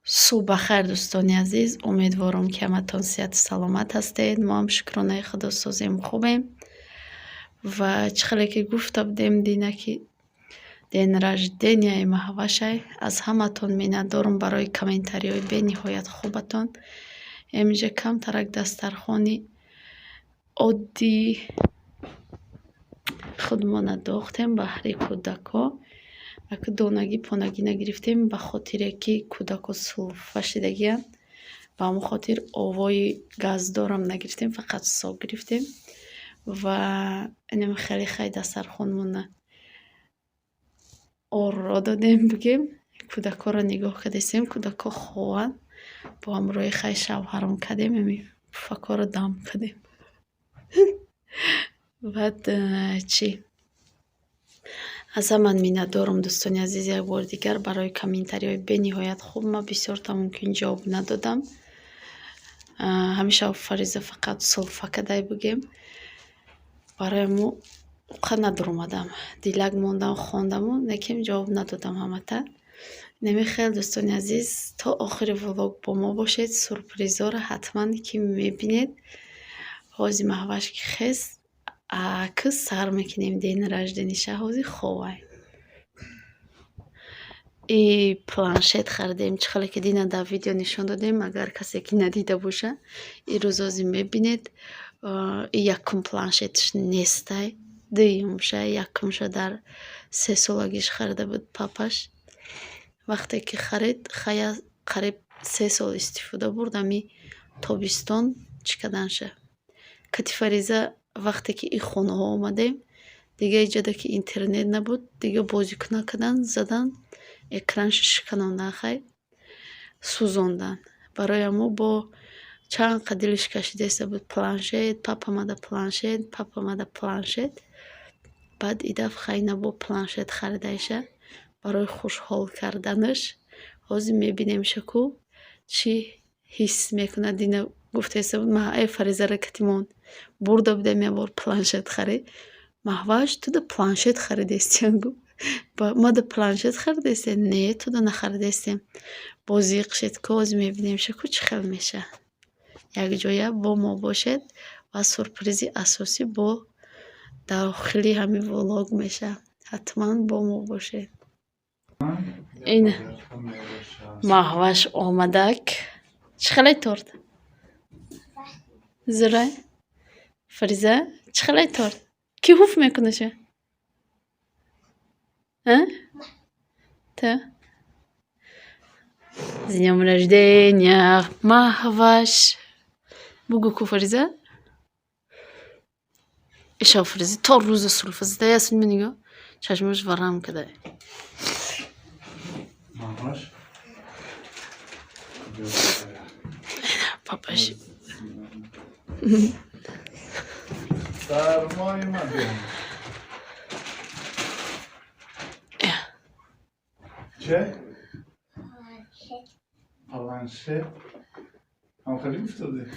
صبح بخیر دوستانی عزیز، امیدوارم که همتون صحت سلامت هستید. ما هم شکرانه خدا سازیم خوبیم و چخلی که گفته بودیم دینه که دین رجدینیای محوشه از همتون مینت دارم برای کامنتاری های به نهایت خوبتون. امجا کم ترک دسترخوانی عادی خودمان داختیم بحری کودکا اگه دونگی پونگی نگرفتیم به خاطر که کودکا سلفه شدگی به همون خاطر آوای گاز دارم نگرفتیم، فقط ساگ گرفتیم و اینم خیلی خیلی دسترخوانمون را دادیم. بگیم کودکا را نگاه کردیم، کودکا خوان با همراه خیلی شوهرم کردیم، امی فکر را دم کردیم. بعد چی از من مینت دارم دوستانی عزیز، یک بار دیگر برای کامنتاری های به نهایت خوب. ما بسیار تا ممکن جواب ندادم، همیشه فریضه فقط سلفه کده بگیم برای مو قد ندار اومدم دیلگ موندم خواندم و نکیم جواب ندادم همتا. نمی خیلی دوستانی عزیز تا آخر ولاگ با ما باشید، سورپریزا را حتما که میبینید. حوزی محوش که خیست که سر میکنیم دین رجدینی شهوزی خواه ای پلانشت خریدیم، چخلی که دینا در ویدیو نشان دادیم. اگر کسی که ندیده باشه این روزازی میبینید. یکم پلانشتش نیسته، دویمشه یکمشه در 3 سالگیش خریده بود پاپاش. وقتی که خرید قریب 3 سال استفاده برد. امی تابستان چکدنشه کتیفریزه. وقتی که این خونه ها آمدیم دیگه ایجاده که اینترنت نبود، دیگه بازی کنه کدن زدن اکرانش شکنان نخواه سوزاندن. برای ما با چند قدیلش کشیده ایسته بود پلانشت، پاپا مده پلانشت، پاپا مده پلانشت. بعد ای دفع خیلی نبا پلانشت خریده ایشه برای خوشحال کردنش. حاضی میبینیم شکو چی حس میکنه. دینه گفته ایسته بود ما ای فریزه را کتیمون برده بودم یه بار پلانشت خرید. محواش تو ده پلانشت خریده ایستیم گو ما ده پلانشت خریده ایستیم؟ نه تو ده نخریده ایستیم. بازی قشت که حاضی میبینیم شکو چی خیل میشه. یک جایه با ما باشد و سورپریزی اساسی با داخلی همین ولاگ میشه، حتما با ما باشید. این محوش آمدک چخلی تورد زره فریزه چخلی تورد کی حوف میکنه شه تا з днем рождения محوش بگو کو فریزه ایشا فریزه تا روز سلفه زده یاسین منیگو چشمش ورم کده محوش پاپاش سرمای مدیم چه؟ پلانشت هم خیلی افتاده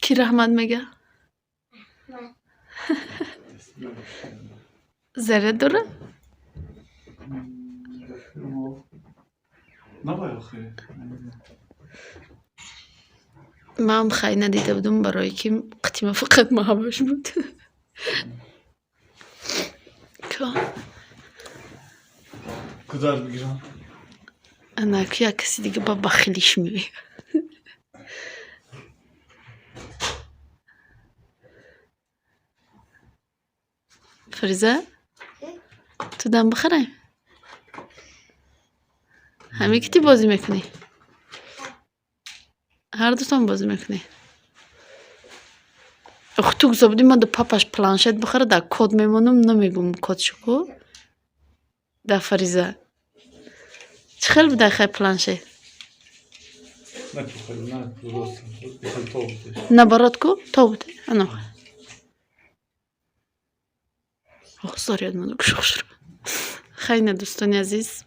کی رحمت میگه؟ زره داره؟ نباید خیلی من هم خیلی ندیده بودم برای که قطیمه فقط محوش بود. کدار بگیرم انا که یک کسی دیگه با بخیلیش میبینه. فریزه تو دم بخره همه کتی بازی میکنی؟ هر دوتان بازی میکنی؟ اخ تو گذار بودی من دو پاپاش پلانشت بخره در کد میمونم نمیگم کد شکو در فریزه چه خیلی بوده خیلی پلانشت نه برات کو تا بوده انا آخ یاد منو کشخشر. خیلی دوستانی عزیز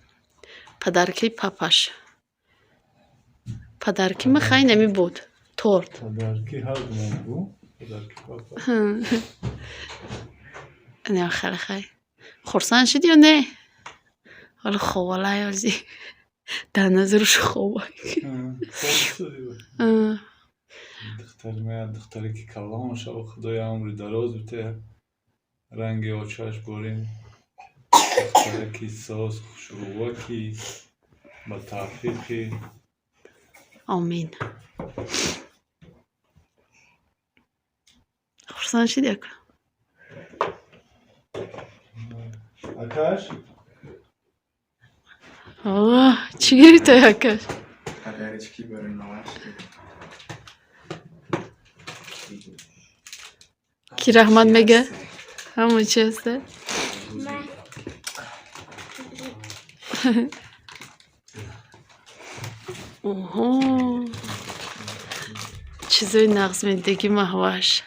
پدرکی پاپاش پدرکی من خیلی نمی بود تورد پدرکی هر من بود پدرکی پاپاش نه خیلی خیلی خورسان شدی یا نه؟ حالا خوالای عزیز در نظرش خوبه. دختری که کلام شو خدای عمری دراز بده، رنگ آچهش برین، دختری که ساز خوشروکی با توفیقی. آمین. خورسان شدی اکا؟ آکاش؟ آه چی گیری توی آکاش؟ اگر چکی برای نواش کی رحمت میگه؟ همون چی هسته؟ اوه چیزای نقص میدگی محواش.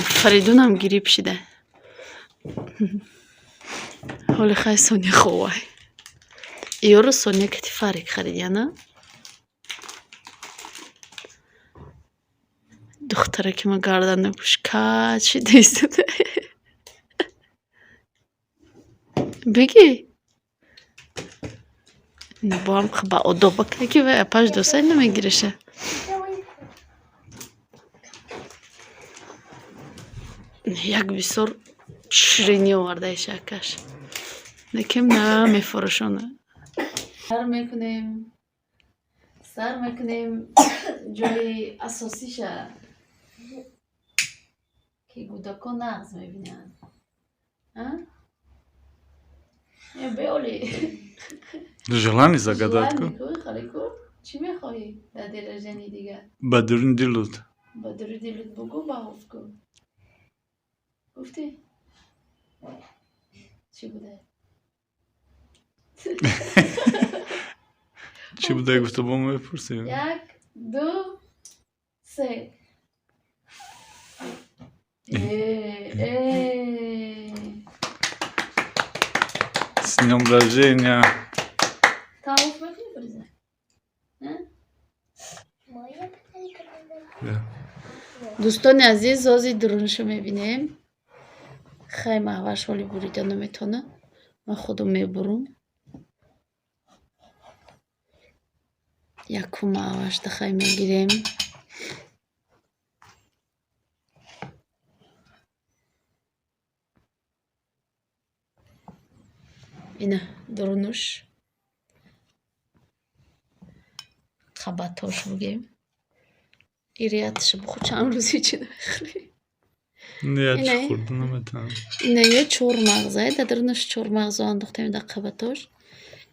فریدون هم گریب شده. حالی خیلی سونی خوبه. ایو رو سونی کتی فریق خرید یا نه؟ دختره که ما گردن نکوش کچ شده ایستده. بگی با هم با ادوبه که که پاش دوستای نمیگیرشه. یک بسیار شیرینی آورده شکش نکم نه میفروشونه. سر میکنیم جوی اساسیشه که گودکان نغز میبینن. بیالی جلانی زگادات کو؟ خالی کو؟ چی میخوایی؟ در درجنی دیگه بدرون دیلود بگو با حفظ کن. گفتی؟ چی بوده؟ چی بوده گفته با ما بپرسیم؟ 1 2 3 Синем рождения. Tavuk bakıyor bize. دوستان عزیز زازی درونشو میبینیم. خیلی محوش حالی بریده نمیتونه. من خودم میبرم. یکو محوش دخواه میگیریم. اینه درونش. قبطاش بگیم. ایریاتش بخو چند روزی چی نمیخوری. نه چی خوردن نمیتونم. اینه یه چور مغزه. در درونش چور مغزه انداختیم در قبطاش.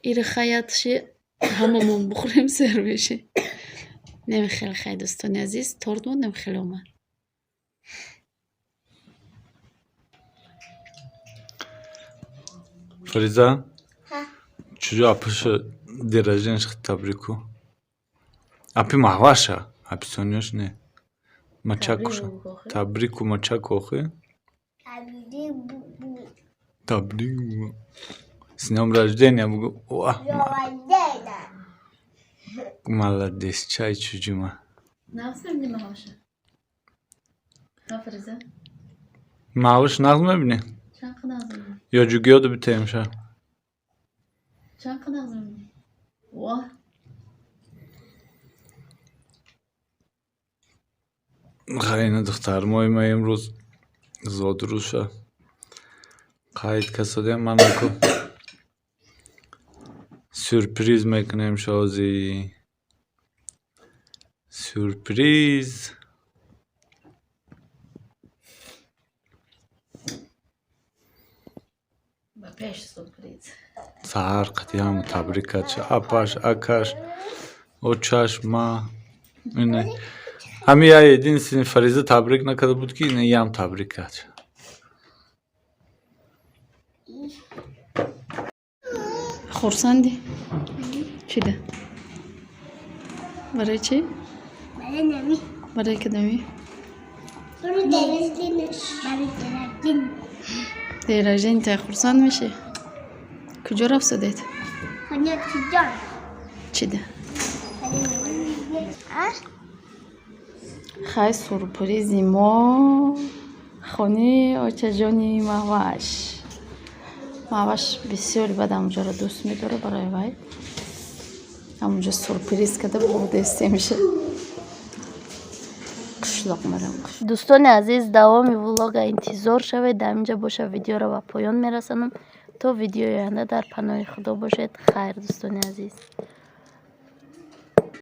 ایره خیاتشی هممون بخوریم سر بشه. نمیخیل خیلی دوستان عزیز تردمون نمیخیل اومد. فریزا چجور اپش درجنش تبریکو اپی محواشه اپی سونیوش نه مچاکوشه تبریکو مچاکو خو تبریکو سنم рождения بگو واه молодец чай чужима نغز نمیدی محواشه فریزا محواش نغز میبینی چند قد نغز میبینی یا جوگیو دو بیتیم شا چند قد نغز میبینی واه خیلی دخترمای ما امروز زادروز شد قاید کساده من نکو سورپریز میکنیم شازی سورپریز با پیش سورپریز سهر قدیم تبریکت شد اپاش اکاش او چشما اینه همی یادین سین فریزه تبریک نکرده بود که اینه هم تبریک کرد خورسندی چی ده؟ برای چی؟ برای نمی برای کدامی؟ برای درجنش برای درجن دیراجین تا خورسند میشه کجا رفت سدید؟ خانه چیجان چی ده؟ خیلی سورپریزی ما خانه آچه جانی ماوش. ماوش بسیاری بعد همونجا رو دوست میداره برای وای. همونجا سورپریز کرده بوده میشه. قشلاق مرم. دوستان عزیز دوام ولاگ انتظار شوید. در اینجا باشه ویدیو رو به پایان میرسانم. تا ویدیو آینده در پناه خدا باشید. خیر دوستان عزیز.